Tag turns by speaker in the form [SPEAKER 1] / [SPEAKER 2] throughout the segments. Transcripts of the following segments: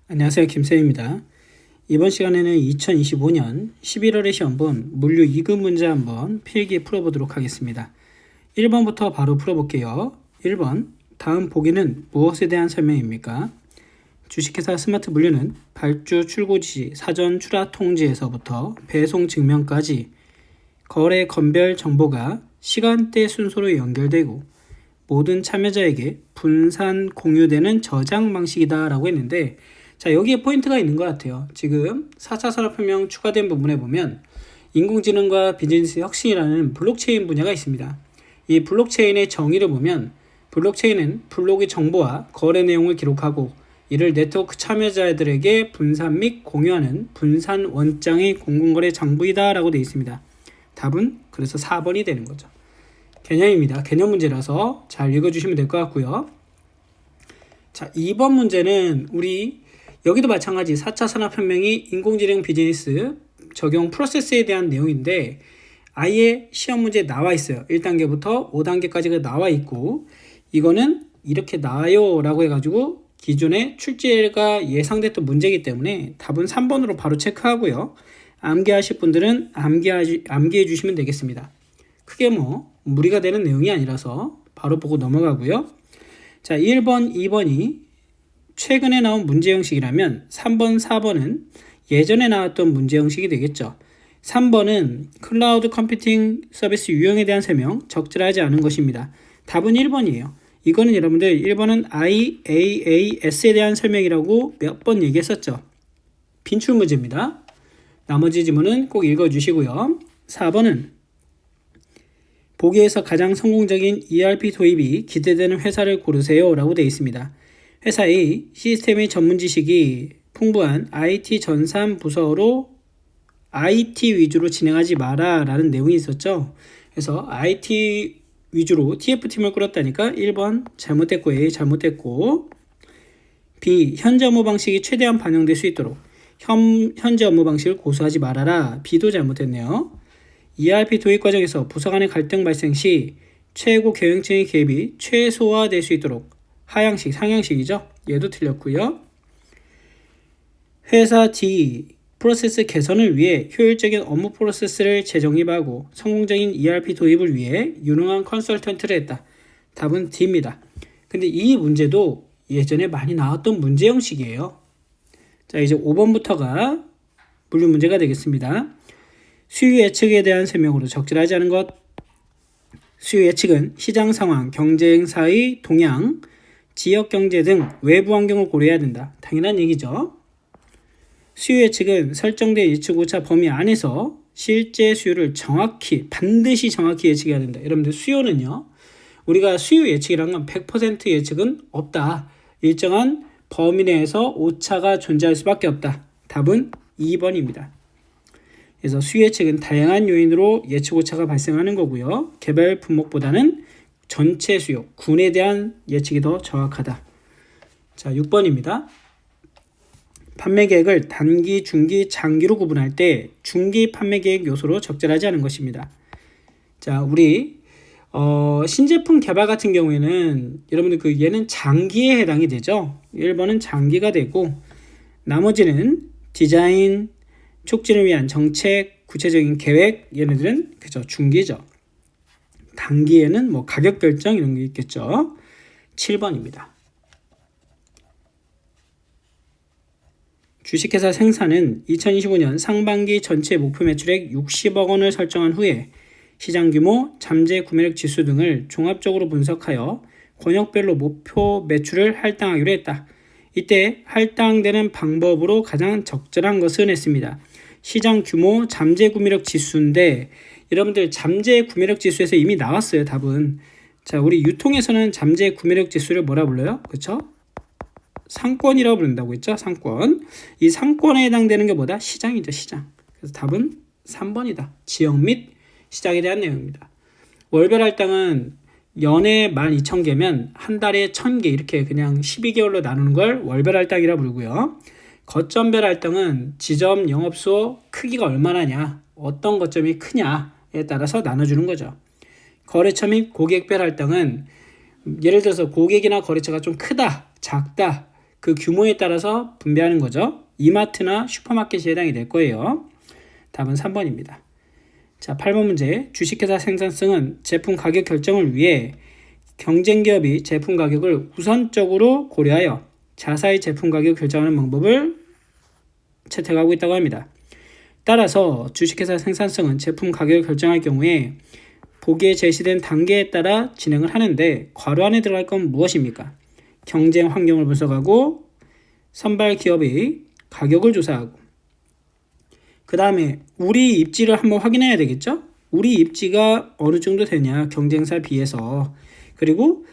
[SPEAKER 1] 안녕하세요. 김쌤입니다. 이번 시간에는 2025년 11월의 시험본 물류 2급 문제 한번 필기 풀어보도록 하겠습니다. 1번부터 바로 풀어볼게요. 1번, 다음 보기는 무엇에 대한 설명입니까? 주식회사 스마트 물류는 발주 출고 지시, 사전 출하 통지에서부터 배송 증명까지 거래 건별 정보가 시간대 순서로 연결되고 모든 참여자에게 분산 공유되는 저장 방식이다 라고 했는데, 자, 여기에 포인트가 있는 것 같아요. 지금 4차 산업혁명 추가된 부분에 보면 인공지능과 비즈니스 혁신이라는 블록체인 분야가 있습니다. 이 블록체인의 정의를 보면 블록체인은 블록의 정보와 거래 내용을 기록하고 이를 네트워크 참여자들에게 분산 및 공유하는 분산 원장의 공공거래 장부이다 라고 되어 있습니다. 답은 그래서 4번이 되는 거죠. 개념입니다. 개념 문제라서 잘 읽어주시면 될 것 같고요. 자, 2번 문제는 우리 여기도 마찬가지 4차 산업혁명이 인공지능 비즈니스 적용 프로세스에 대한 내용인데 아예 시험 문제에 나와 있어요. 1단계부터 5단계까지가 나와 있고 이거는 이렇게 나와요 라고 해가지고 기존에 출제가 예상됐던 문제이기 때문에 답은 3번으로 바로 체크하고요. 암기하실 분들은 암기해 주시면 되겠습니다. 크게 무리가 되는 내용이 아니라서 바로 보고 넘어가고요. 자, 1번, 2번이 최근에 나온 문제 형식이라면 3번, 4번은 예전에 나왔던 문제 형식이 되겠죠. 3번은 클라우드 컴퓨팅 서비스 유형에 대한 설명, 적절하지 않은 것입니다. 답은 1번이에요. 이거는 여러분들 1번은 IaaS에 대한 설명이라고 몇 번 얘기했었죠. 빈출 문제입니다. 나머지 지문은 꼭 읽어주시고요. 4번은 보기에서 가장 성공적인 ERP 도입이 기대되는 회사를 고르세요 라고 되어 있습니다. 회사의 시스템의 전문 지식이 풍부한 IT 전산 부서로 IT 위주로 진행하지 마라 라는 내용이 있었죠. 그래서 IT 위주로 TF팀을 꾸렸다니까 1번 잘못됐고 A 잘못됐고, B 현재 업무 방식이 최대한 반영될 수 있도록 현재 업무 방식을 고수하지 말아라. B도 잘못됐네요. ERP 도입 과정에서 부서 간의 갈등 발생 시 최고 경영층의 개입이 최소화될 수 있도록 하향식, 상향식이죠. 얘도 틀렸고요. 회사 D 프로세스 개선을 위해 효율적인 업무 프로세스를 재정립하고 성공적인 ERP 도입을 위해 유능한 컨설턴트를 했다. 답은 D입니다. 근데 이 문제도 예전에 많이 나왔던 문제 형식이에요. 자, 이제 5번부터가 물류 문제가 되겠습니다. 수요 예측에 대한 설명으로 적절하지 않은 것. 수요 예측은 시장 상황, 경쟁사의 동향, 지역 경제 등 외부 환경을 고려해야 된다. 당연한 얘기죠. 수요 예측은 설정된 예측 오차 범위 안에서 실제 수요를 반드시 정확히 예측해야 된다. 여러분들 수요는요, 우리가 수요 예측이라는 건 100% 예측은 없다. 일정한 범위 내에서 오차가 존재할 수밖에 없다. 답은 2번입니다. 그래서 수요 예측은 다양한 요인으로 예측 오차가 발생하는 거고요. 개별 품목보다는 전체 수요, 군에 대한 예측이 더 정확하다. 자, 6번입니다. 판매 계획을 단기, 중기, 장기로 구분할 때 중기 판매 계획 요소로 적절하지 않은 것입니다. 자, 우리 신제품 개발 같은 경우에는 여러분들 얘는 장기에 해당이 되죠. 1번은 장기가 되고 나머지는 디자인, 촉진을 위한 정책, 구체적인 계획, 얘네들은 중기죠. 단기에는 가격 결정 이런 게 있겠죠. 7번입니다. 주식회사 생산은 2025년 상반기 전체 목표 매출액 60억 원을 설정한 후에 시장 규모, 잠재 구매력 지수 등을 종합적으로 분석하여 권역별로 목표 매출을 할당하기로 했다. 이때 할당되는 방법으로 가장 적절한 것은 했습니다. 시장 규모, 잠재 구매력 지수인데 여러분들 잠재 구매력 지수에서 이미 나왔어요. 답은. 자, 우리 유통에서는 잠재 구매력 지수를 뭐라 불러요? 그렇죠? 상권이라고 부른다고 했죠. 상권. 이 상권에 해당되는 게 뭐다? 시장이죠. 시장. 그래서 답은 3번이다. 지역 및 시장에 대한 내용입니다. 월별 할당은 연에 12,000개면 한 달에 1,000개 이렇게 그냥 12개월로 나누는 걸 월별 할당이라 부르고요. 거점별 할당은 지점 영업소 크기가 얼마나냐, 어떤 거점이 크냐에 따라서 나눠주는 거죠. 거래처 및 고객별 할당은 예를 들어서 고객이나 거래처가 좀 크다, 작다, 그 규모에 따라서 분배하는 거죠. 이마트나 슈퍼마켓이 해당이 될 거예요. 답은 3번입니다. 자, 8번 문제. 주식회사 생산성은 제품 가격 결정을 위해 경쟁기업이 제품 가격을 우선적으로 고려하여 자사의 제품 가격 결정하는 방법을 채택하고 있다고 합니다. 따라서 주식회사 생산성은 제품 가격을 결정할 경우에 보기에 제시된 단계에 따라 진행을 하는데 괄호 안에 들어갈 건 무엇입니까? 경쟁 환경을 분석하고 선발 기업의 가격을 조사하고 그 다음에 우리 입지를 한번 확인해야 되겠죠? 우리 입지가 어느 정도 되냐 경쟁사에 비해서 그리고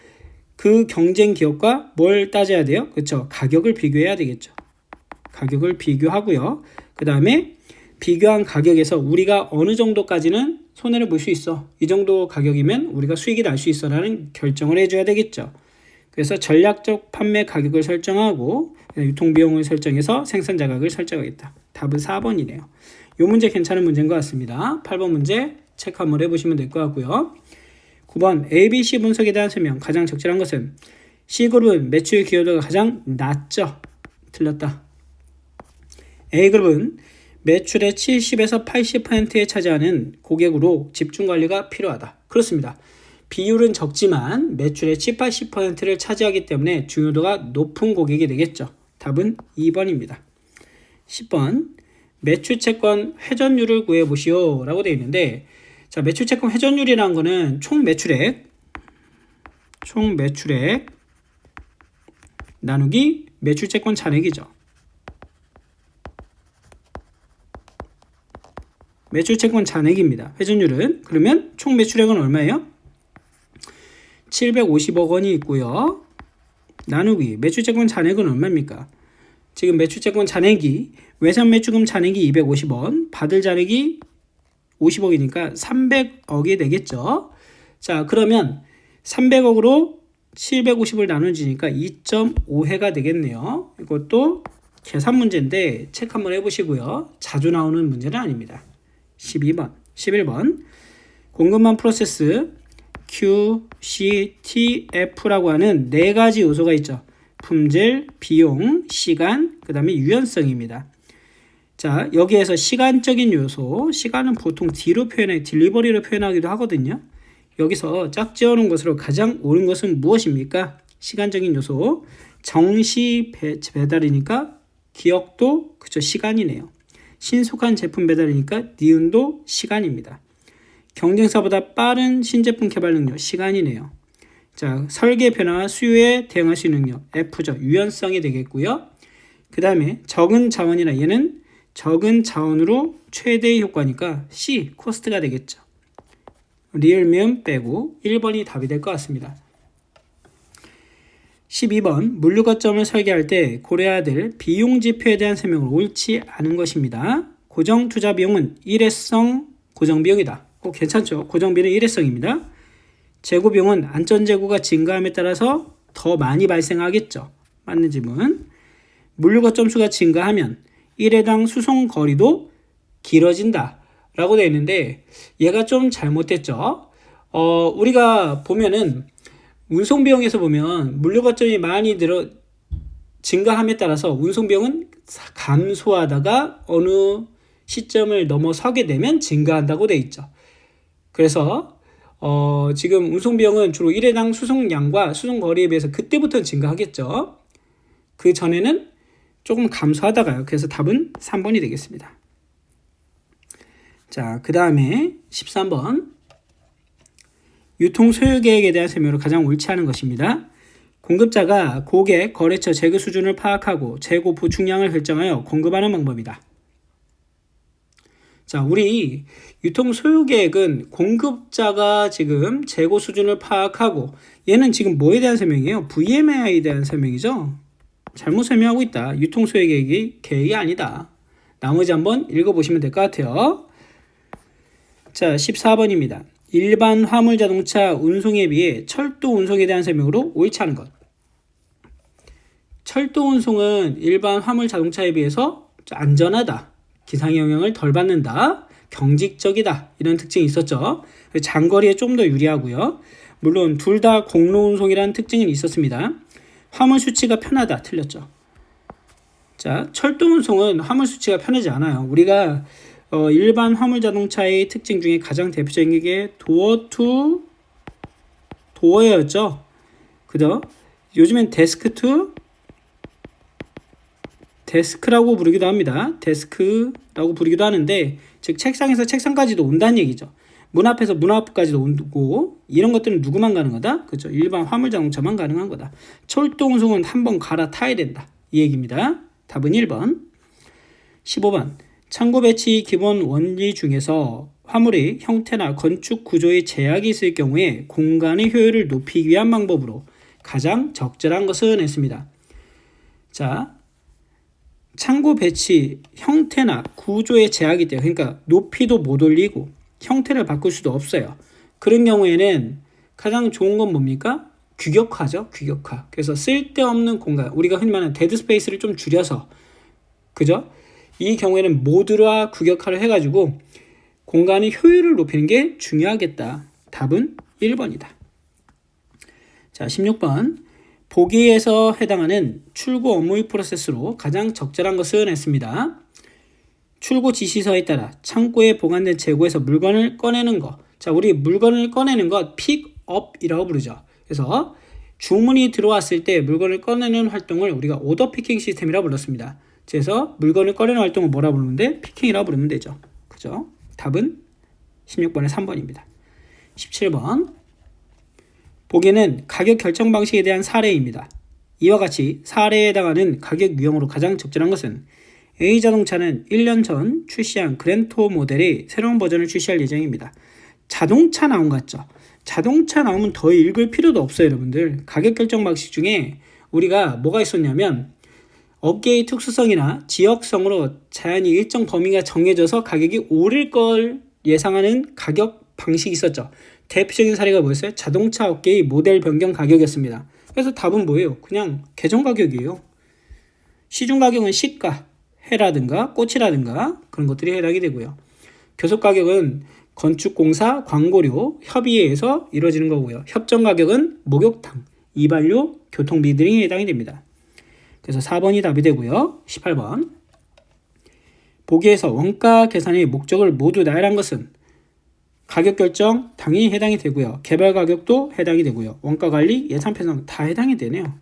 [SPEAKER 1] 그 경쟁 기업과 뭘 따져야 돼요? 그렇죠? 가격을 비교해야 되겠죠. 가격을 비교하고요. 그 다음에 비교한 가격에서 우리가 어느 정도까지는 손해를 볼 수 있어. 이 정도 가격이면 우리가 수익이 날 수 있어 라는 결정을 해줘야 되겠죠. 그래서 전략적 판매 가격을 설정하고 유통비용을 설정해서 생산 자격을 설정하겠다. 답은 4번이네요. 이 문제 괜찮은 문제인 것 같습니다. 8번 문제 체크 한번 해보시면 될 것 같고요. 9번 ABC 분석에 대한 설명. 가장 적절한 것은 C그룹은 매출 기여도가 가장 낮죠. 틀렸다. A그룹은 매출의 70에서 80%에 차지하는 고객으로 집중관리가 필요하다. 그렇습니다. 비율은 적지만 매출의 70, 80%를 차지하기 때문에 중요도가 높은 고객이 되겠죠. 답은 2번입니다. 10번 매출채권 회전율을 구해보시오 라고 되어 있는데 자, 매출채권 회전율이라는 거는 총 매출액 나누기 매출채권 잔액이죠. 매출채권 잔액입니다. 회전율은 그러면 총 매출액은 얼마예요? 750억 원이 있고요. 나누기 매출채권 잔액은 얼마입니까? 지금 매출채권 잔액이 외산 매출금 잔액이 250원, 받을 잔액이 50억이니까 300억이 되겠죠. 자, 그러면 300억으로 750을 나눠지니까 2.5회가 되겠네요. 이것도 계산 문제인데 체크 한번 해보시고요. 자주 나오는 문제는 아닙니다. 12번, 11번 공급망 프로세스 Q, C, T, F라고 하는 네 가지 요소가 있죠. 품질, 비용, 시간, 그 다음에 유연성입니다. 자, 여기에서 시간적인 요소, 시간은 보통 D로 표현해, 딜리버리로 표현하기도 하거든요. 여기서 짝지어놓은 것으로 가장 옳은 것은 무엇입니까? 시간적인 요소, 정시 배달이니까 기억도 그쵸 시간이네요. 신속한 제품 배달이니까 니은도 시간입니다. 경쟁사보다 빠른 신제품 개발 능력, 시간이네요. 자, 설계 변화와 수요에 대응할 수 있는 능력, F죠. 유연성이 되겠고요. 그 다음에 적은 자원이나 얘는 적은 자원으로 최대의 효과니까 C, 코스트가 되겠죠. 리을미음 빼고 1번이 답이 될 것 같습니다. 12번 물류 거점을 설계할 때 고려해야 될 비용 지표에 대한 설명을 옳지 않은 것입니다. 고정 투자 비용은 일회성 고정 비용이다. 괜찮죠? 고정비는 일회성입니다. 재고 비용은 안전 재고가 증가함에 따라서 더 많이 발생하겠죠. 맞는 질문. 물류 거점 수가 증가하면 1회당 수송 거리도 길어진다 라고 되어 있는데 얘가 좀 잘못됐죠. 우리가 보면은 운송 비용에서 보면 물류 거점이 많이 증가함에 따라서 운송 비용은 감소하다가 어느 시점을 넘어서게 되면 증가한다고 되어 있죠. 그래서 지금 운송 비용은 주로 1회당 수송량과 수송 거리에 비해서 그때부터는 증가하겠죠. 그 전에는 조금 감소하다가요. 그래서 답은 3번이 되겠습니다. 자, 그 다음에 13번 유통 소요 계획에 대한 설명으로 가장 옳지 않은 것입니다. 공급자가 고객, 거래처 재고 수준을 파악하고 재고 보충량을 결정하여 공급하는 방법이다. 자, 우리 유통 소요 계획은 공급자가 지금 재고 수준을 파악하고 얘는 지금 뭐에 대한 설명이에요? VMA에 대한 설명이죠. 잘못 설명하고 있다. 유통 소요 계획이 아니다. 나머지 한번 읽어보시면 될 것 같아요. 자, 14번입니다. 일반 화물 자동차 운송에 비해 철도 운송에 대한 설명으로 옳지 않은 것. 철도 운송은 일반 화물 자동차에 비해서 안전하다. 기상의 영향을 덜 받는다. 경직적이다. 이런 특징이 있었죠. 장거리에 좀 더 유리하고요. 물론 둘 다 공로 운송이라는 특징은 있었습니다. 화물 수치가 편하다. 틀렸죠. 자, 철도운송은 화물 수치가 편하지 않아요. 우리가 일반 화물 자동차의 특징 중에 가장 대표적인 게 도어 투 도어였죠. 그죠? 요즘엔 데스크 투 데스크라고 부르기도 합니다. 데스크라고 부르기도 하는데, 즉 책상에서 책상까지도 온다는 얘기죠. 문 앞에서 문 앞까지도 오고, 이런 것들은 누구만 가는 거다? 그렇죠. 일반 화물 자동차만 가능한 거다. 철도운송은 한번 갈아타야 된다. 이 얘기입니다. 답은 1번. 15번. 창고 배치 기본 원리 중에서 화물의 형태나 건축 구조의 제약이 있을 경우에 공간의 효율을 높이기 위한 방법으로 가장 적절한 것은 했습니다. 자, 창고 배치 형태나 구조의 제약이 있대요. 그러니까 높이도 못 올리고 형태를 바꿀 수도 없어요. 그런 경우에는 가장 좋은 건 뭡니까? 규격화죠. 규격화. 그래서 쓸데없는 공간, 우리가 흔히 말하는 데드 스페이스를 좀 줄여서, 그죠? 이 경우에는 모듈화 규격화를 해가지고 공간의 효율을 높이는 게 중요하겠다. 답은 1번이다. 자, 16번. 보기에서 해당하는 출고 업무의 프로세스로 가장 적절한 것은 했습니다. 출고 지시서에 따라 창고에 보관된 재고에서 물건을 꺼내는 것. 자, 우리 물건을 꺼내는 것 픽업이라고 부르죠. 그래서 주문이 들어왔을 때 물건을 꺼내는 활동을 우리가 오더 피킹 시스템이라고 불렀습니다. 그래서 물건을 꺼내는 활동을 뭐라 부르는데 피킹이라고 부르면 되죠. 그죠? 답은 16번의 3번입니다. 17번. 보기에는 가격 결정 방식에 대한 사례입니다. 이와 같이 사례에 해당하는 가격 유형으로 가장 적절한 것은 A자동차는 1년 전 출시한 그랜토 모델의 새로운 버전을 출시할 예정입니다. 자동차 나온 것 같죠? 자동차 나오면 더 읽을 필요도 없어요, 여러분들. 가격 결정 방식 중에 우리가 뭐가 있었냐면 업계의 특수성이나 지역성으로 자연히 일정 범위가 정해져서 가격이 오를 걸 예상하는 가격 방식이 있었죠. 대표적인 사례가 뭐였어요? 자동차 업계의 모델 변경 가격이었습니다. 그래서 답은 뭐예요? 그냥 개정 가격이에요. 시중 가격은 시가, 해라든가 꽃이라든가 그런 것들이 해당이 되고요. 교섭 가격은 건축공사, 광고료, 협의에 의해서 이루어지는 거고요. 협정 가격은 목욕탕, 이발료, 교통비 등이 해당이 됩니다. 그래서 4번이 답이 되고요. 18번. 보기에서 원가 계산의 목적을 모두 나열한 것은 가격 결정 당연히 해당이 되고요. 개발 가격도 해당이 되고요. 원가 관리, 예산 편성 다 해당이 되네요.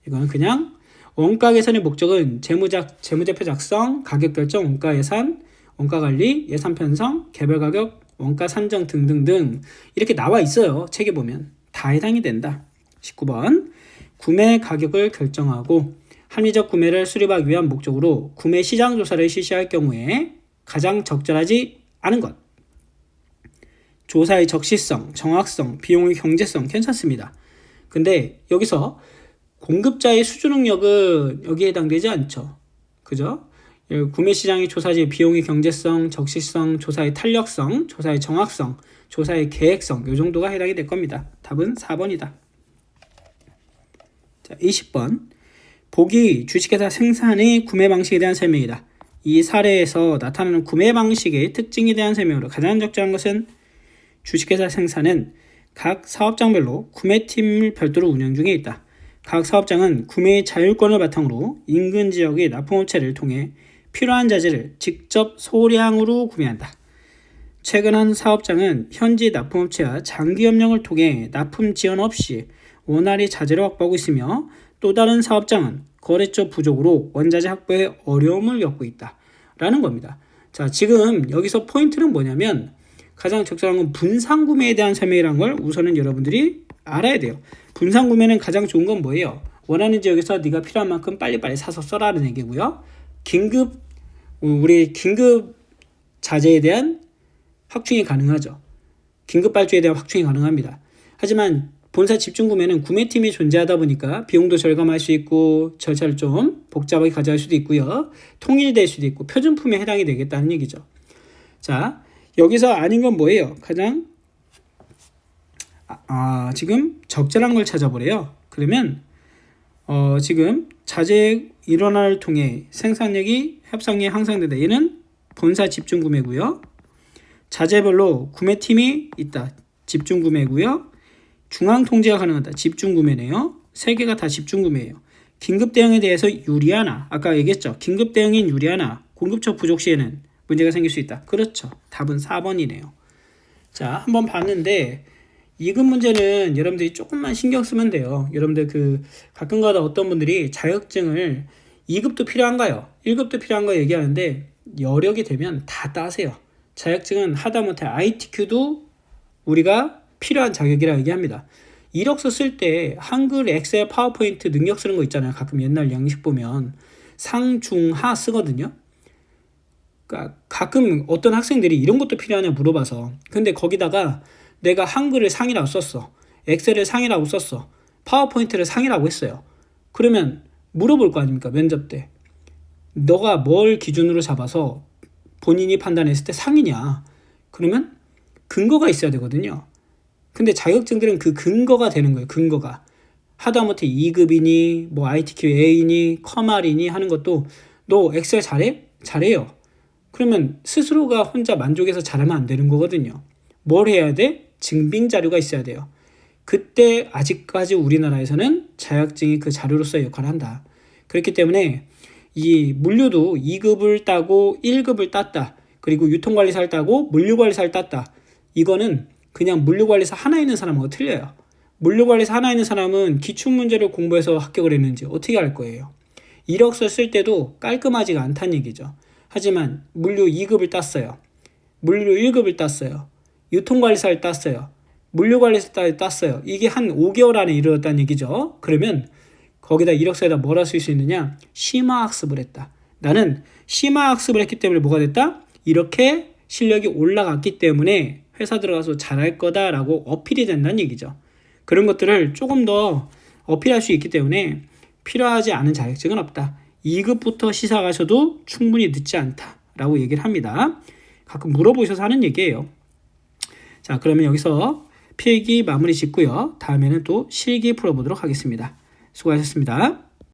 [SPEAKER 1] 이거는 그냥 원가 계산의 목적은 재무제표 작성, 가격 결정, 원가 예산, 원가 관리, 예산 편성, 개발 가격, 원가 산정 등등등 이렇게 나와 있어요. 책에 보면 다 해당이 된다. 19번. 구매 가격을 결정하고 합리적 구매를 수립하기 위한 목적으로 구매 시장 조사를 실시할 경우에 가장 적절하지 않은 것. 조사의 적시성, 정확성, 비용의 경제성 괜찮습니다. 근데 여기서 공급자의 수주 능력은 여기에 해당되지 않죠. 그죠? 구매 시장의 조사지 비용의 경제성, 적시성, 조사의 탄력성, 조사의 정확성, 조사의 계획성 이 정도가 해당이 될 겁니다. 답은 4번이다. 자, 20번. 보기 주식회사 생산의 구매 방식에 대한 설명이다. 이 사례에서 나타나는 구매 방식의 특징에 대한 설명으로 가장 적절한 것은 주식회사 생산은 각 사업장별로 구매팀을 별도로 운영 중에 있다. 각 사업장은 구매의 자율권을 바탕으로 인근 지역의 납품업체를 통해 필요한 자재를 직접 소량으로 구매한다. 최근 한 사업장은 현지 납품업체와 장기 협력을 통해 납품 지연 없이 원활히 자재를 확보하고 있으며 또 다른 사업장은 거래처 부족으로 원자재 확보에 어려움을 겪고 있다. 라는 겁니다. 자, 지금 여기서 포인트는 뭐냐면 가장 적절한 건 분산 구매에 대한 설명이라는 걸 우선은 여러분들이 알아야 돼요. 분산 구매는 가장 좋은 건 뭐예요? 원하는 지역에서 네가 필요한 만큼 빨리빨리 사서 써라는 얘기고요. 우리 긴급 자재에 대한 확충이 가능하죠. 긴급 발주에 대한 확충이 가능합니다. 하지만 본사 집중 구매는 구매팀이 존재하다 보니까 비용도 절감할 수 있고 절차를 좀 복잡하게 가져갈 수도 있고요. 통일될 수도 있고 표준품에 해당이 되겠다는 얘기죠. 자, 여기서 아닌 건 뭐예요? 가장 지금 적절한 걸 찾아보래요. 그러면 지금 자재 일원화를 통해 생산력이 협상력이 향상된다. 얘는 본사 집중 구매고요. 자재별로 구매팀이 있다. 집중 구매고요. 중앙 통제가 가능하다. 집중 구매네요. 세 개가 다 집중 구매예요. 긴급 대응에 대해서 유리하나? 아까 얘기했죠. 긴급 대응인 유리하나? 공급처 부족 시에는 문제가 생길 수 있다. 그렇죠. 답은 4번이네요. 자, 한번 봤는데 2급 문제는 여러분들이 조금만 신경 쓰면 돼요. 여러분들 가끔가다 어떤 분들이 자격증을 2급도 필요한가요? 1급도 필요한가 얘기하는데 여력이 되면 다 따세요. 자격증은 하다못해 ITQ도 우리가 필요한 자격이라 얘기합니다. 이력서 쓸 때 한글, 엑셀, 파워포인트 능력 쓰는 거 있잖아요. 가끔 옛날 양식 보면 상, 중, 하 쓰거든요. 그러니까 가끔 어떤 학생들이 이런 것도 필요하냐 물어봐서 근데 거기다가 내가 한글을 상이라고 썼어. 엑셀을 상이라고 썼어. 파워포인트를 상이라고 했어요. 그러면 물어볼 거 아닙니까? 면접 때. 너가 뭘 기준으로 잡아서 본인이 판단했을 때 상이냐? 그러면 근거가 있어야 되거든요. 근데 자격증들은 그 근거가 되는 거예요. 근거가. 하다못해 2급이니 뭐 ITQ A니 커말이니 하는 것도 너 엑셀 잘해? 잘해요. 그러면 스스로가 혼자 만족해서 잘하면 안 되는 거거든요. 뭘 해야 돼? 증빙 자료가 있어야 돼요. 그때 아직까지 우리나라에서는 자격증이 그 자료로서의 역할을 한다. 그렇기 때문에 이 물류도 2급을 따고 1급을 땄다. 그리고 유통관리사를 따고 물류관리사를 땄다. 이거는 그냥 물류관리사 하나 있는 사람하고 틀려요. 물류관리사 하나 있는 사람은 기출문제를 공부해서 합격을 했는지 어떻게 알 거예요. 이력서 쓸 때도 깔끔하지가 않다는 얘기죠. 하지만 물류 2급을 땄어요. 물류 1급을 땄어요. 유통관리사를 땄어요. 물류관리사를 땄어요. 이게 한 5개월 안에 이루어졌다는 얘기죠. 그러면 거기다 이력서에다 뭐라 쓸 수 있느냐? 심화학습을 했다. 나는 심화학습을 했기 때문에 뭐가 됐다? 이렇게 실력이 올라갔기 때문에 회사 들어가서 잘할 거다라고 어필이 된다는 얘기죠. 그런 것들을 조금 더 어필할 수 있기 때문에 필요하지 않은 자격증은 없다. 2급부터 시사 가셔도 충분히 늦지 않다라고 얘기를 합니다. 가끔 물어보셔서 하는 얘기예요. 자, 그러면 여기서 필기 마무리 짓고요. 다음에는 또 실기 풀어보도록 하겠습니다. 수고하셨습니다.